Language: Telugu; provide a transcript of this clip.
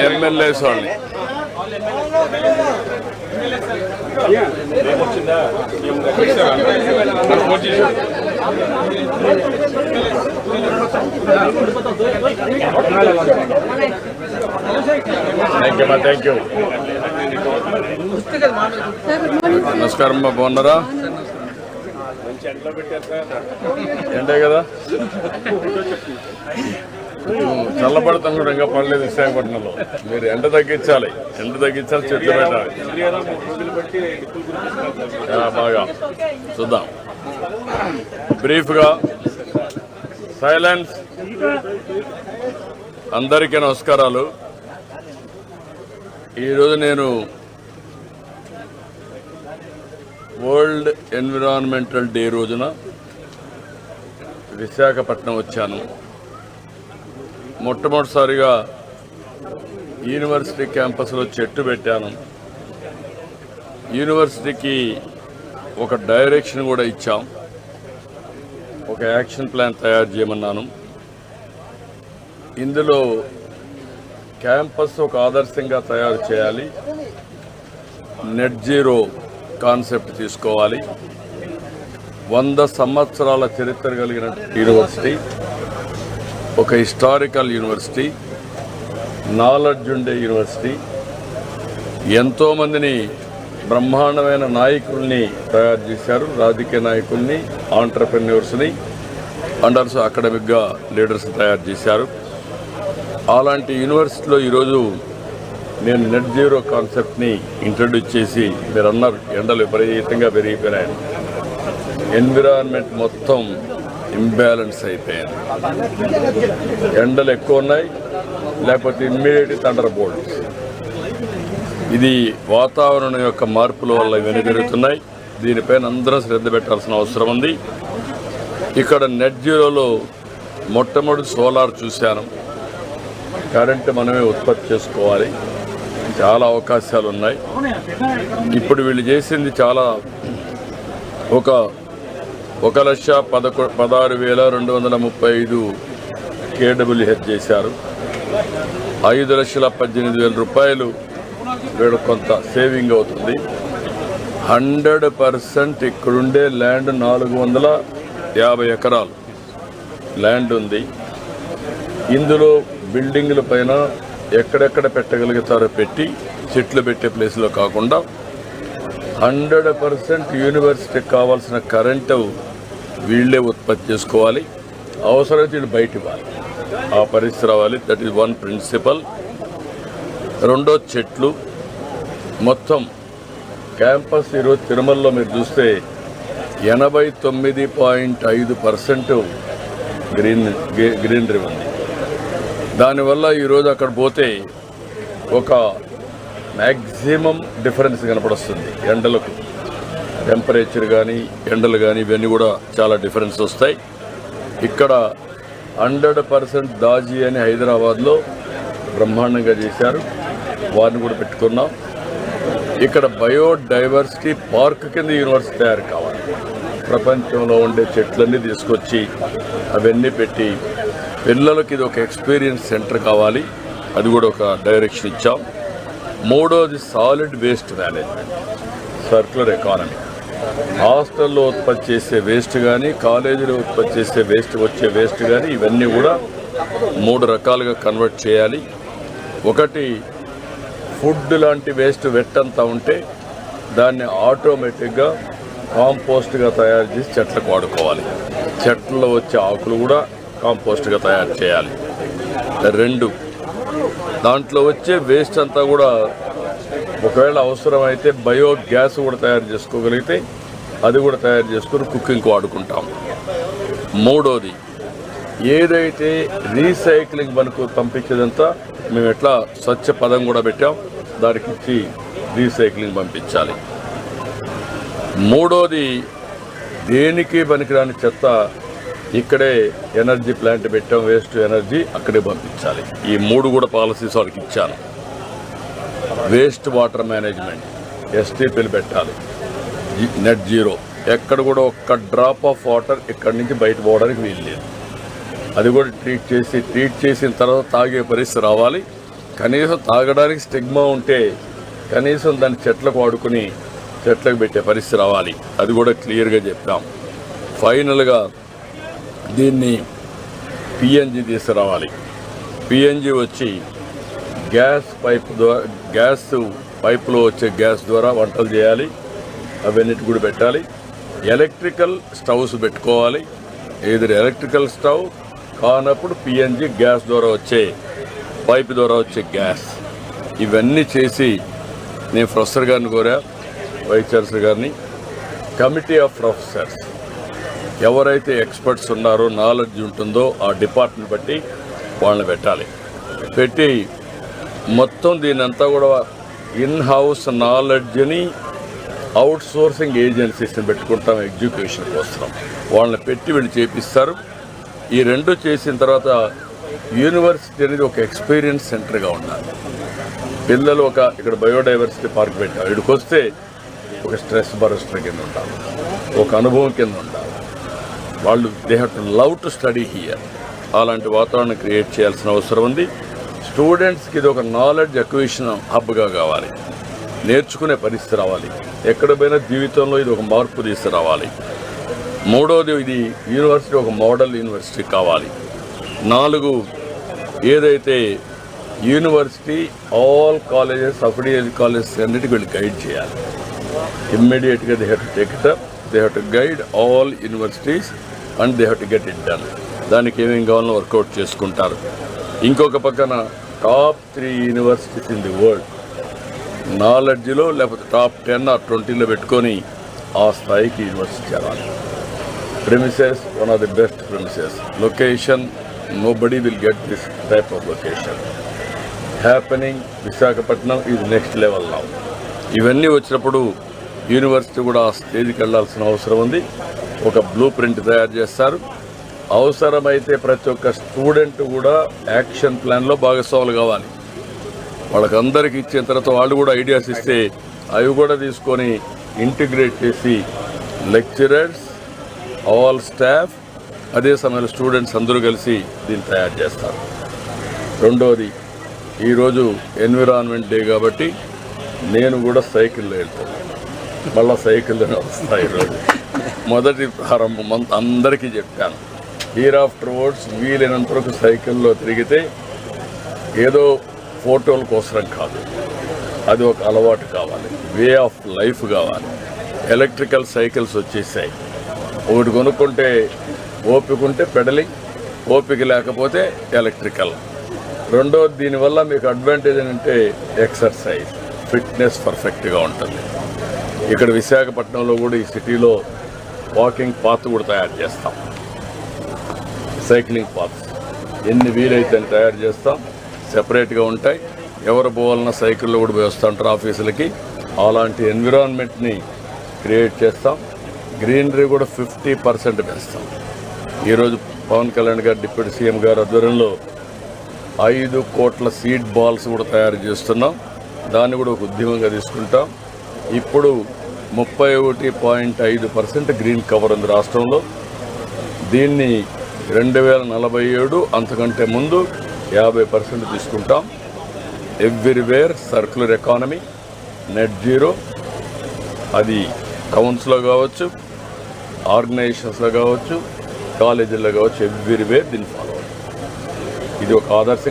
ఎమ్మెల్యేస్ వాళ్ళని థ్యాంక్ యూ. నమస్కారం అమ్మా, బాగున్నారా? ఎండే కదా, చల్లబడతాం కూడా ఇంకా పడలేదు విశాఖపట్నంలో. మీరు ఎండ తగ్గించాలి, చెట్లు పెట్టాలి బాగా. చూద్దాం బ్రీఫ్గా. సైలెన్స్. అందరికీ నమస్కారాలు. ఈరోజు నేను వరల్డ్ ఎన్విరాన్మెంటల్ డే రోజున విశాఖపట్నం వచ్చాను. మొట్టమొదటిసారిగా యూనివర్సిటీ క్యాంపస్లో చెట్టు పెట్టాను. యూనివర్సిటీకి ఒక డైరెక్షన్ కూడా ఇచ్చాం, ఒక యాక్షన్ ప్లాన్ తయారు చేయమన్నాను. ఇందులో క్యాంపస్ ఒక ఆదర్శంగా తయారు చేయాలి, నెట్ జీరో కాన్సెప్ట్ తీసుకోవాలి, 100 సంవత్సరాల చరిత్ర కలిగిన యూనివర్సిటీ, ఒక హిస్టారికల్ యూనివర్సిటీ, నాలెడ్జ్ ఉండే యూనివర్సిటీ, ఎంతోమందిని బ్రహ్మాండమైన నాయకుల్ని తయారు చేశారు, రాజకీయ నాయకుల్ని, ఆంటర్ప్రెన్యూర్స్ని, అండ్ ఆల్సో అకాడమిక్గా లీడర్స్ని తయారు చేశారు. అలాంటి యూనివర్సిటీలో ఈరోజు నేను నెట్ జీరో కాన్సెప్ట్ని ఇంట్రడ్యూస్ చేసి, మీరు అన్నారు ఎండలు విపరీతంగా పెరిగిపోయినాయి, ఎన్విరాన్మెంట్ మొత్తం ఇంబ్యాలెన్స్ అయిపోయింది, ఎండలు ఎక్కువ ఉన్నాయి, లేకపోతే ఇమ్మీడియట్ థండర్ బోల్ట్స్. ఇది వాతావరణం యొక్క మార్పుల వల్ల ఇవన్నీ జరుగుతున్నాయి. దీనిపైన అందరూ శ్రద్ధ పెట్టాల్సిన అవసరం ఉంది. ఇక్కడ నెట్ జీరోలో మొట్టమొదటి సోలార్ చూశాను. కరెంటు మనమే ఉత్పత్తి చేసుకోవాలి, చాలా అవకాశాలు ఉన్నాయి. ఇప్పుడు వీళ్ళు చేసింది చాలా, 1,16,235 KWH చేశారు. 5,18,000 రూపాయలు వీడు కొంత సేవింగ్ అవుతుంది. 100% ఇక్కడుండే ల్యాండ్ 450 ఎకరాలు ల్యాండ్ ఉంది. ఇందులో బిల్డింగుల పైన ఎక్కడెక్కడ పెట్టగలుగుతారో పెట్టి, చెట్లు పెట్టే ప్లేస్లో కాకుండా 100% యూనివర్సిటీకి కావాల్సిన కరెంటు వీళ్ళే ఉత్పత్తి చేసుకోవాలి, అవసరమైతే వీళ్ళు బయట ఇవ్వాలి, ఆ పరిస్థితి రావాలి. That is one principle. రెండో చెట్లు. మొత్తం క్యాంపస్ ఈరోజు తిరుమలలో మీరు చూస్తే 89.5% గ్రీనరీ ఉంది. దానివల్ల ఈరోజు అక్కడ పోతే ఒక మ్యాక్సిమం డిఫరెన్స్ కనపడుస్తుంది. ఎండలకు టెంపరేచర్ కానీ, ఎండలు కానీ, ఇవన్నీ కూడా చాలా డిఫరెన్స్ వస్తాయి. ఇక్కడ 100% దాజీ అని హైదరాబాద్లో బ్రహ్మాండంగా చేశారు, వారిని కూడా పెట్టుకున్నాం. ఇక్కడ బయోడైవర్సిటీ పార్క్ కింద యూనివర్సిటీ తయారు కావాలి. ప్రపంచంలో ఉండే చెట్లన్నీ తీసుకొచ్చి అవన్నీ పెట్టి పిల్లలకి ఇది ఒక ఎక్స్పీరియన్స్ సెంటర్ కావాలి, అది కూడా ఒక డైరెక్షన్ ఇచ్చాం. మూడోది solid waste management, circular economy. హాస్టల్లో ఉత్పత్తి చేసే వేస్ట్ కానీ, కాలేజీలో ఉత్పత్తి చేసే వచ్చే వేస్ట్ కానీ, ఇవన్నీ కూడా 3 రకాలుగా కన్వర్ట్ చేయాలి. ఒకటి, ఫుడ్ లాంటి వేస్ట్ వెట్టంతా ఉంటే దాన్ని ఆటోమేటిక్గా కాంపోస్ట్గా తయారు చేసి చెట్లకు వాడుకోవాలి. చెట్లలో వచ్చే ఆకులు కూడా కాంపోస్ట్గా తయారు చేయాలి. 2, దాంట్లో వచ్చే వేస్ట్ అంతా కూడా ఒకవేళ అవసరమైతే బయోగ్యాస్ కూడా తయారు చేసుకోగలిగితే అది కూడా తయారు చేసుకుని కుకింగ్కి వాడుకుంటాం. మూడోది, ఏదైతే రీసైక్లింగ్ మనకు పంపించేదంతా మేము ఎట్లా స్వచ్ఛ పదం కూడా పెట్టాం, దానికి ఇచ్చి రీసైక్లింగ్ పంపించాలి. మూడోది, దేనికి పనికిరాని చెత్త ఇక్కడే ఎనర్జీ ప్లాంట్ పెట్టాం, వేస్ట్ ఎనర్జీ అక్కడే పంపించాలి. ఈ 3 కూడా పాలసీస్ వాళ్ళకి ఇచ్చాను. వేస్ట్ వాటర్ మేనేజ్మెంట్, STPలు పెట్టాలి, నెట్ జీరో. ఎక్కడ కూడా ఒక్క డ్రాప్ ఆఫ్ వాటర్ ఇక్కడి నుంచి బయట పోవడానికి వీలు లేదు. అది కూడా ట్రీట్ చేసిన తర్వాత తాగే పరిస్థితి రావాలి. కనీసం తాగడానికి స్టిగ్మా ఉంటే కనీసం దాన్ని చెట్లకు వాడుకుని చెట్లకు పెట్టే పరిస్థితి రావాలి. అది కూడా క్లియర్గా చెప్పాం. ఫైనల్గా దీన్ని పిఎన్జి తీసుకురావాలి. పిఎన్జి వచ్చి గ్యాస్ పైపులో వచ్చే గ్యాస్ ద్వారా వంటలు చేయాలి. అవన్నిటి కూడా పెట్టాలి. ఎలక్ట్రికల్ స్టవ్స్ పెట్టుకోవాలి. ఏదైనా ఎలక్ట్రికల్ స్టవ్ కానప్పుడు పిఎన్జి గ్యాస్ ద్వారా వచ్చే పైపు ద్వారా వచ్చే గ్యాస్ ఇవన్నీ చేసి నేను ప్రొఫెసర్ గారిని కోరా, వైస్ ఛాన్సలర్ గారిని, కమిటీ ఆఫ్ ప్రొఫెసర్స్ ఎవరైతే ఎక్స్పర్ట్స్ ఉన్నారో నాలెడ్జ్ ఉంటుందో ఆ డిపార్ట్మెంట్ బట్టి వాళ్ళని పెట్టి మొత్తం దీనంతా కూడా ఇన్ హౌస్ నాలెడ్జ్ని అవుట్ సోర్సింగ్ ఏజెన్సీస్ని పెట్టుకుంటాం. ఎగ్జిక్యూషన్ కోసం వాళ్ళని పెట్టి వీళ్ళు చేపిస్తారు. ఈ రెండు చేసిన తర్వాత యూనివర్సిటీ అనేది ఒక ఎక్స్పీరియన్స్ సెంటర్గా ఉండాలి. పిల్లలు ఇక్కడ బయోడైవర్సిటీ పార్క్ పెట్టాం. ఇక్కడికి వస్తే ఒక స్ట్రెస్ బరస్టర్ కింద ఉండాలి, ఒక అనుభవం కింద ఉండాలి. వాళ్ళు they have to love to study here. అలాంటి వాతావరణం క్రియేట్ చేయాల్సిన అవసరం ఉంది. స్టూడెంట్స్కి ఇది ఒక నాలెడ్జ్ అక్విజిషన్ హబ్గా కావాలి. నేర్చుకునే పరిస్థితి రావాలి. ఎక్కడ పోయినా జీవితంలో ఇది ఒక మార్పు తీసుకురావాలి. మూడవది, ఇది యూనివర్సిటీ ఒక మోడల్ యూనివర్సిటీ కావాలి. 4, ఏదైతే university all colleges affiliated colleges అన్నిటికీ వీళ్ళు గైడ్ చేయాలి. ఇమ్మీడియట్గా they have to take it up. They have to guide all universities and they have to get it done. దానికి ఏమేమి కావాలో వర్కౌట్ చేసుకుంటారు. ఇంకొక పక్కన top 3 universities in the world నాలెడ్జ్లో లేకపోతే టాప్ 10 or 20లో పెట్టుకొని ఆ స్థాయికి యూనివర్సిటీ చేరాలి. Premises one of the best premises. Location nobody will get this type of location happening. Visakhapatnam is next level now. ఇవన్నీ వచ్చినప్పుడు యూనివర్సిటీ కూడా ఆ స్టేజ్కి వెళ్లాల్సిన అవసరం ఉంది. ఒక బ్లూ ప్రింట్ తయారు చేస్తారు. అవసరమైతే ప్రతి ఒక్క స్టూడెంట్ కూడా యాక్షన్ ప్లాన్లో భాగస్వాములు కావాలి. వాళ్ళకందరికీ ఇచ్చిన తర్వాత వాళ్ళు కూడా ఐడియాస్ ఇస్తే అవి కూడా తీసుకొని ఇంటిగ్రేట్ చేసి లెక్చరర్స్, ఆల్ స్టాఫ్, అదే సమయంలో స్టూడెంట్స్ అందరూ కలిసి దీన్ని తయారు చేస్తారు. రెండోది, ఈరోజు ఎన్విరాన్మెంట్ డే కాబట్టి నేను కూడా సైకిల్లో వెళ్తాను. మళ్ళీ సైకిల్లోనే వస్తాయి. ఈరోజు మొదటి ప్రారంభం అందరికీ చెప్పాను, హీర్ ఆఫ్టర్ వర్డ్స్ వీలైనంత వరకు సైకిల్లో తిరిగితే ఏదో ఫోటోల కోసం కాదు, అది ఒక అలవాటు కావాలి, వే ఆఫ్ లైఫ్ కావాలి. ఎలక్ట్రికల్ సైకిల్స్ వచ్చేసాయి. ఒకటి కొనుక్కుంటే ఓపిక ఉంటే పెడలింగ్, ఓపిక లేకపోతే ఎలక్ట్రికల్. రెండోది, దీనివల్ల మీకు అడ్వాంటేజ్ ఏంటంటే ఎక్సర్సైజ్, ఫిట్నెస్ పర్ఫెక్ట్గా ఉంటుంది. ఇక్కడ విశాఖపట్నంలో కూడా ఈ సిటీలో వాకింగ్ పాత్ కూడా తయారు చేస్తాం. సైక్లింగ్ పాత్స్ ఎన్ని వీలైతే తయారు చేస్తాం. సెపరేట్గా ఉంటాయి. ఎవరు పోవాలన్నా సైకిల్లో కూడా పోయి వస్తూ ఉంటారు ఆఫీసులకి. అలాంటి ఎన్విరాన్మెంట్ని క్రియేట్ చేస్తాం. గ్రీనరీ కూడా 50% పెంచుతాం. ఈరోజు పవన్ కళ్యాణ్ గారు డిప్యూటీ సీఎం గారు ఆధ్వర్యంలో 5 కోట్ల సీడ్ బాల్స్ కూడా తయారు చేస్తున్నాం. దాన్ని కూడా ఒక ఉద్యమంగా తీసుకుంటాం. ఇప్పుడు 31.5% గ్రీన్ కవర్ ఉంది రాష్ట్రంలో. దీన్ని 2047 అంతకంటే ముందు 50% తీసుకుంటాం. Everywhere circular economy, net zero. అది కౌన్సిల్లో కావచ్చు, ఆర్గనైజేషన్స్లో కావచ్చు, కాలేజీల్లో కావచ్చు, ఎవ్రీవేర్ దీన్ని ఫాలో అవ్వాలి. ఇది ఒక ఆదర్శ